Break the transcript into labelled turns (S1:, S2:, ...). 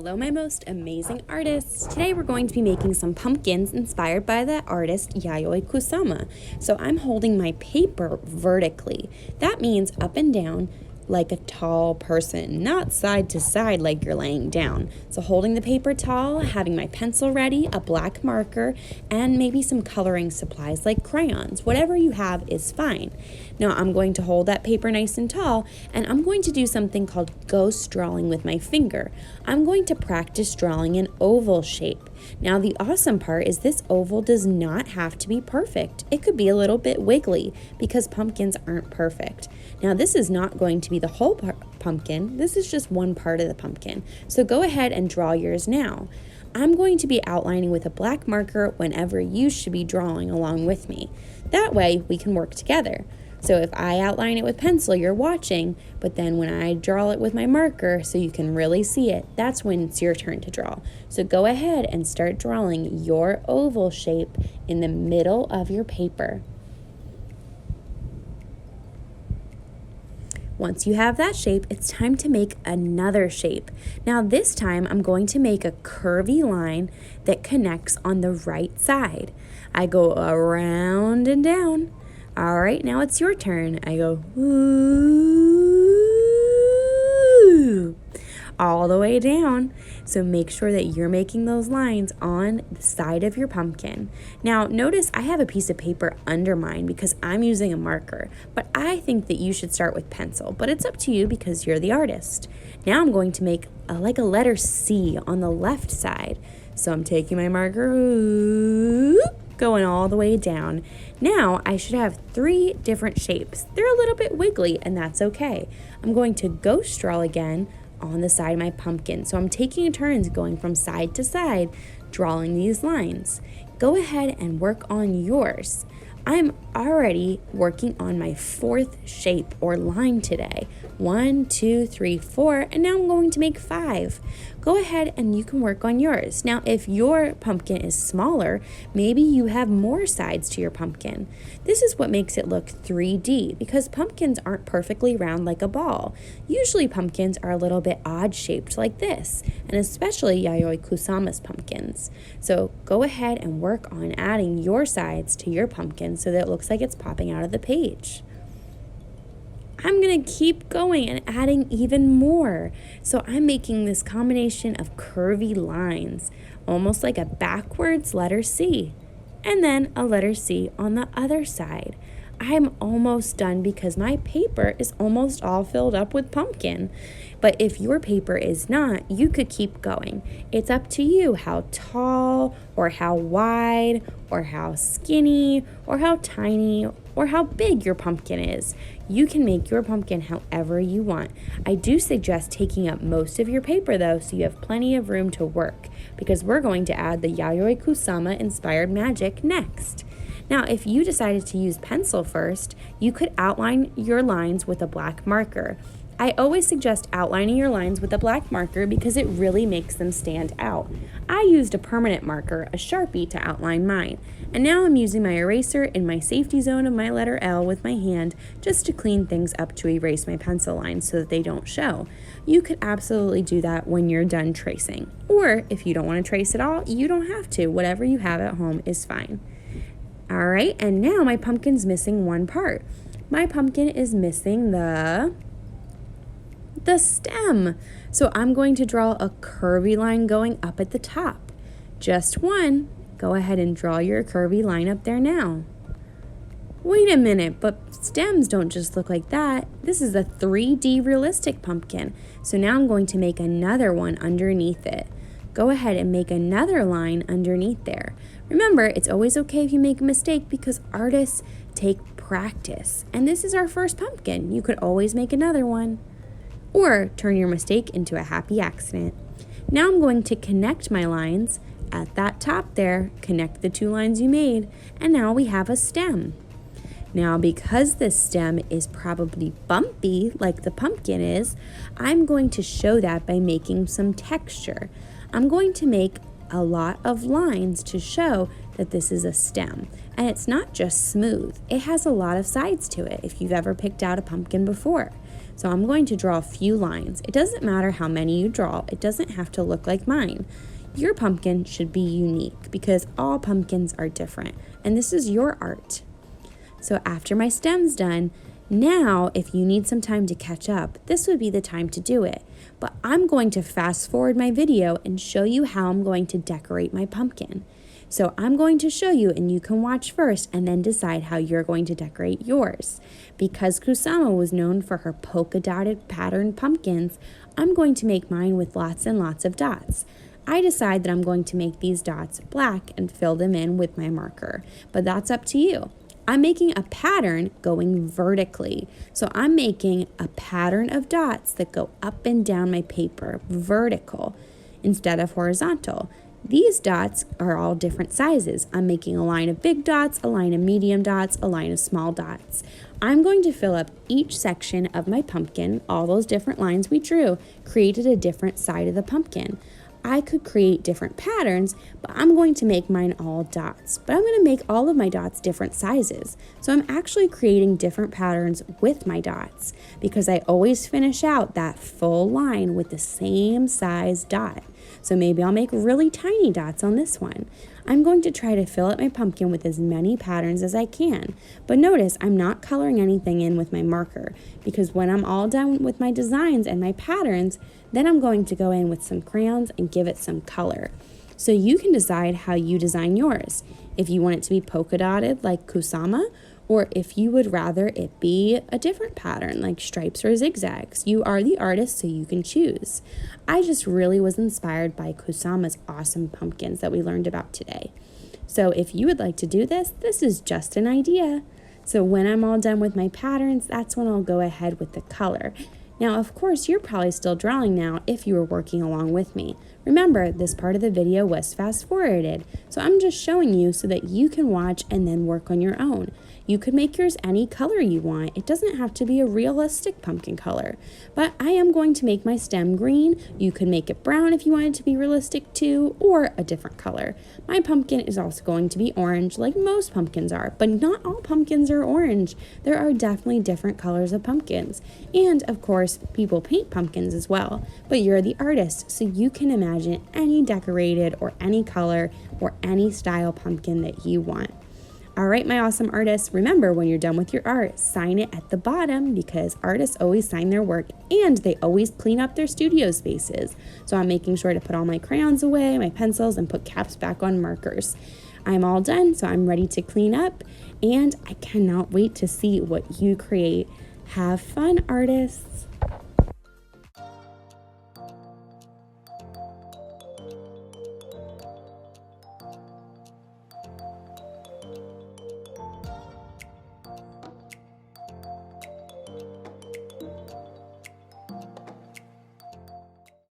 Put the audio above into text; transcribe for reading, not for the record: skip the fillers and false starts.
S1: Hello, my most amazing artists. Today we're going to be making some pumpkins inspired by the artist Yayoi Kusama. So I'm holding my paper vertically. That means up and down like a tall person, not side to side like you're laying down. So holding the paper tall, having my pencil ready, a black marker, and maybe some coloring supplies like crayons. Whatever you have is fine. Now I'm going to hold that paper nice and tall, and I'm going to do something called ghost drawing with my finger. I'm going to practice drawing an oval shape. Now the awesome part is this oval does not have to be perfect. It could be a little bit wiggly because pumpkins aren't perfect. Now this is not going to be the whole pumpkin. This is just one part of the pumpkin. So go ahead and draw yours now. I'm going to be outlining with a black marker whenever you should be drawing along with me. That way we can work together. So if I outline it with pencil, you're watching, but then when I draw it with my marker so you can really see it, that's when it's your turn to draw. So go ahead and start drawing your oval shape in the middle of your paper. Once you have that shape, it's time to make another shape. Now this time I'm going to make a curvy line that connects on the right side. I go around and down. All right, now it's your turn. I go ooh, all the way down. So make sure that you're making those lines on the side of your pumpkin. Now notice I have a piece of paper under mine because I'm using a marker, but I think that you should start with pencil, but it's up to you because you're the artist. Now I'm going to make like a letter C on the left side. So I'm taking my marker, ooh, going all the way down. Now I should have 3 different shapes. They're a little bit wiggly, and that's okay. I'm going to ghost draw again on the side of my pumpkin. So I'm taking turns going from side to side, drawing these lines. Go ahead and work on yours. I'm already working on my 4th shape or line today. 1, 2, 3, 4, and now I'm going to make 5. Go ahead and you can work on yours. Now, if your pumpkin is smaller, maybe you have more sides to your pumpkin. This is what makes it look 3D because pumpkins aren't perfectly round like a ball. Usually pumpkins are a little bit odd shaped like this, and especially Yayoi Kusama's pumpkins. So go ahead and work on adding your sides to your pumpkin so that it looks like it's popping out of the page. I'm going to keep going and adding even more. So I'm making this combination of curvy lines, almost like a backwards letter C, and then a letter C on the other side. I'm almost done because my paper is almost all filled up with pumpkin. But if your paper is not, you could keep going. It's up to you how tall or how wide or how skinny or how tiny or how big your pumpkin is. You can make your pumpkin however you want. I do suggest taking up most of your paper though, so you have plenty of room to work, because we're going to add the Yayoi Kusama inspired magic next. Now, if you decided to use pencil first, you could outline your lines with a black marker. I always suggest outlining your lines with a black marker because it really makes them stand out. I used a permanent marker, a Sharpie, to outline mine. And now I'm using my eraser in my safety zone of my letter L with my hand just to clean things up to erase my pencil lines so that they don't show. You could absolutely do that when you're done tracing. Or if you don't want to trace at all, you don't have to. Whatever you have at home is fine. All right, and now my pumpkin's missing one part. My pumpkin is missing the stem. So I'm going to draw a curvy line going up at the top. Just one. Go ahead and draw your curvy line up there now. Wait a minute, but stems don't just look like that. This is a 3D realistic pumpkin. So now I'm going to make another one underneath it. Go ahead and make another line underneath there. Remember, it's always okay if you make a mistake because artists take practice. And this is our first pumpkin. You could always make another one, or turn your mistake into a happy accident. Now I'm going to connect my lines at that top there, connect the 2 lines you made, and now we have a stem. Now, because this stem is probably bumpy like the pumpkin is, I'm going to show that by making some texture. I'm going to make a lot of lines to show that this is a stem. And it's not just smooth, it has a lot of sides to it if you've ever picked out a pumpkin before. So I'm going to draw a few lines. It doesn't matter how many you draw. It doesn't have to look like mine. Your pumpkin should be unique because all pumpkins are different, and this is your art. So after my stem's done, now if you need some time to catch up, this would be the time to do it. But I'm going to fast forward my video and show you how I'm going to decorate my pumpkin. So I'm going to show you, and you can watch first and then decide how you're going to decorate yours. Because Kusama was known for her polka dotted patterned pumpkins, I'm going to make mine with lots and lots of dots. I decide that I'm going to make these dots black and fill them in with my marker, but that's up to you. I'm making a pattern going vertically. So I'm making a pattern of dots that go up and down my paper, vertical, instead of horizontal. These dots are all different sizes. I'm making a line of big dots, a line of medium dots, a line of small dots. I'm going to fill up each section of my pumpkin. All those different lines we drew created a different side of the pumpkin. I could create different patterns, but I'm going to make mine all dots. But I'm going to make all of my dots different sizes. So I'm actually creating different patterns with my dots because I always finish out that full line with the same size dot. So maybe I'll make really tiny dots on this one. I'm going to try to fill up my pumpkin with as many patterns as I can. But notice I'm not coloring anything in with my marker because when I'm all done with my designs and my patterns, then I'm going to go in with some crayons and give it some color. So you can decide how you design yours. If you want it to be polka dotted like Kusama, or if you would rather it be a different pattern like stripes or zigzags. You are the artist, so you can choose. I just really was inspired by Kusama's awesome pumpkins that we learned about today. So if you would like to do this, this is just an idea. So when I'm all done with my patterns, that's when I'll go ahead with the color. Now, of course, you're probably still drawing now if you were working along with me. Remember, this part of the video was fast forwarded, so I'm just showing you so that you can watch and then work on your own. You could make yours any color you want. It doesn't have to be a realistic pumpkin color. But I am going to make my stem green. You could make it brown if you want it to be realistic too, or a different color. My pumpkin is also going to be orange like most pumpkins are, but not all pumpkins are orange. There are definitely different colors of pumpkins. And of course, people paint pumpkins as well. But you're the artist, so you can imagine any decorated or any color or any style pumpkin that you want. All right, my awesome artists, remember when you're done with your art, sign it at the bottom because artists always sign their work and they always clean up their studio spaces. So I'm making sure to put all my crayons away, my pencils, and put caps back on markers. I'm all done, so I'm ready to clean up, and I cannot wait to see what you create. Have fun, artists.